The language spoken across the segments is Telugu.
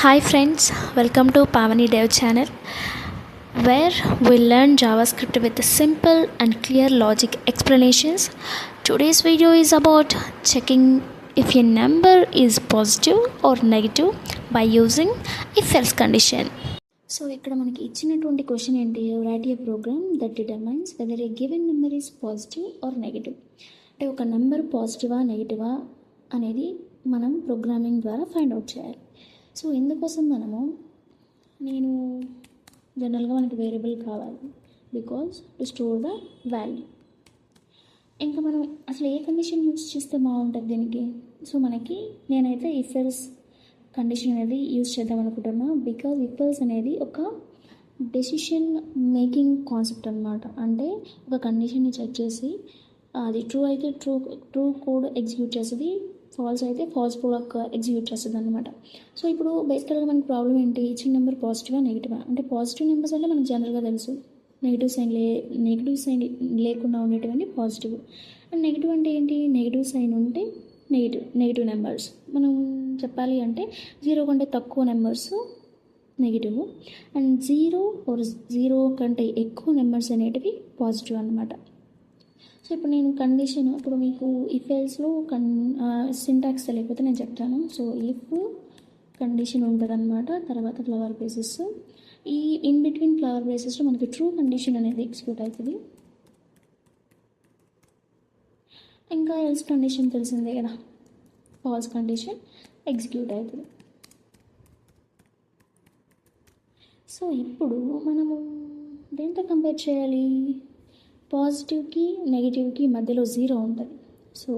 Hi friends, welcome to Pavani Dev channel where we learn JavaScript with simple and clear logic explanations. Today's video is about checking if a number is positive or negative by using if else condition. So ఇక్కడ మనకి ఇచ్చినటువంటి క్వశ్చన్ ఏంటి, right a program that determines whether a given number is positive or negative. అంటే ఒక నెంబర్ పాజిటివా నెగిటివా అనేది మనం ప్రోగ్రామింగ్ ద్వారా ఫైండ్ అవుట్ చేయాలి. సో ఇందుకోసం నేను జనరల్గా మనకి వేరియబుల్ కావాలి because to store the value. ఇంకా మనం అసలు ఏ కండిషన్ యూస్ చేస్తే బాగుంటుంది దీనికి. సో నేనైతే ఇఫ్ ఎల్స్ కండిషన్ అనేది యూజ్ చేద్దాం అనుకుంటున్నా. బికాజ్ ఇఫ్ ఎల్స్ అనేది ఒక డెసిషన్ మేకింగ్ కాన్సెప్ట్ అనమాట. అంటే ఒక కండిషన్ని చెక్ చేసి అది ట్రూ అయితే ట్రూ కోడ్ ఎగ్జిక్యూట్ చేస్తుంది, ఫాల్స్ అయితే ఫాల్స్ కోడ్ ఎగ్జిక్యూట్ చేస్తుంది అనమాట. సో ఇప్పుడు బేసికల్గా మనకి ప్రాబ్లం ఏంటి, ఇచ్చిన నెంబర్ పాజిటివా నెగిటివా. అంటే పాజిటివ్ నెంబర్స్ అంటే మనకు జనరల్గా తెలుసు, నెగిటివ్ సైన్ లేకుండా ఉండేటువంటి పాజిటివ్. అండ్ నెగిటివ్ అంటే ఏంటి, నెగిటివ్ సైన్ ఉంటే నెగిటివ్ నెంబర్స్. మనం చెప్పాలి అంటే 0 కంటే తక్కువ నెంబర్స్ నెగిటివ్, అండ్ 0 కంటే ఎక్కువ నెంబర్స్ అనేటివి పాజిటివ్ అనమాట. సో ఇప్పుడు నేను కండిషన్, ఇప్పుడు మీకు ఇఫ్ ఎల్స్లో సింటాక్స్ తెలియకపోతే నేను చెప్తాను. సో ఇఫ్ కండిషన్ ఉంటుంది అనమాట, తర్వాత ఫ్లవర్ బేసిస్. ఈ ఇన్ బిట్వీన్ ఫ్లవర్ బేసిస్లో మనకి ట్రూ కండిషన్ అనేది ఎగ్జిక్యూట్ అవుతుంది. ఇంకా ఎల్స్ కండిషన్ తెలిసిందే కదా, ఫాల్స్ కండిషన్ ఎగ్జిక్యూట్ అవుతుంది. సో ఇప్పుడు మనము దేంతో కంపేర్ చేయాలి, పాజిటివ్కి నెగిటివ్కి మధ్యలో 0 ఉంటుంది. సో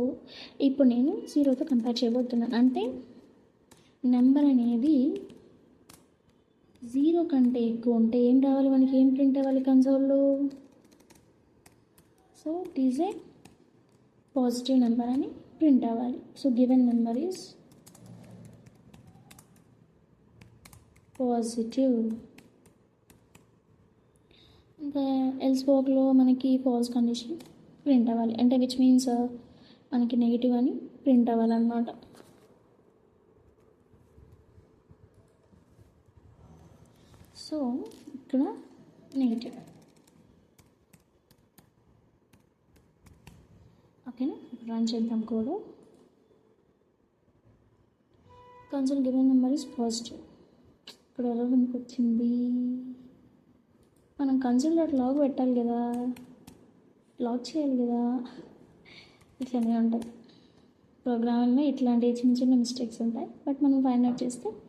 ఇప్పుడు నేను 0తో కంపేర్ చేయబోతున్నాను. అంటే నెంబర్ అనేది 0 కంటే ఎక్కువ ఉంటే ఏం రావాలి మనకి, ఏం ప్రింట్ అవ్వాలి కన్సోల్లో. So it is a positive number అని ప్రింట్ అవ్వాలి. So given number is positive. ఇంకా ఎల్స్ బ్లాక్లో మనకి ఫాల్స్ కండిషన్ ప్రింట్ అవ్వాలి, అంటే విచ్ మీన్స్ మనకి నెగిటివ్ అని ప్రింట్ అవ్వాలన్నమాట. సో ఇక్కడ నెగిటివ్. ఓకేనా, ఇప్పుడు రన్ చేద్దాం code. Console given number is positive. ఇక్కడ ఎలా మనకు వచ్చింది, మనం కన్సోల్లో లాగ్ పెట్టాలి కదా, లాగ్ చేయాలి కదా, ఇట్లనే ఉంటుంది ప్రోగ్రామ్లో. ఇట్లాంటి చిన్న చిన్న మిస్టేక్స్ ఉంటాయి, బట్ మనం ఫైండ్ అవుట్ చేస్తే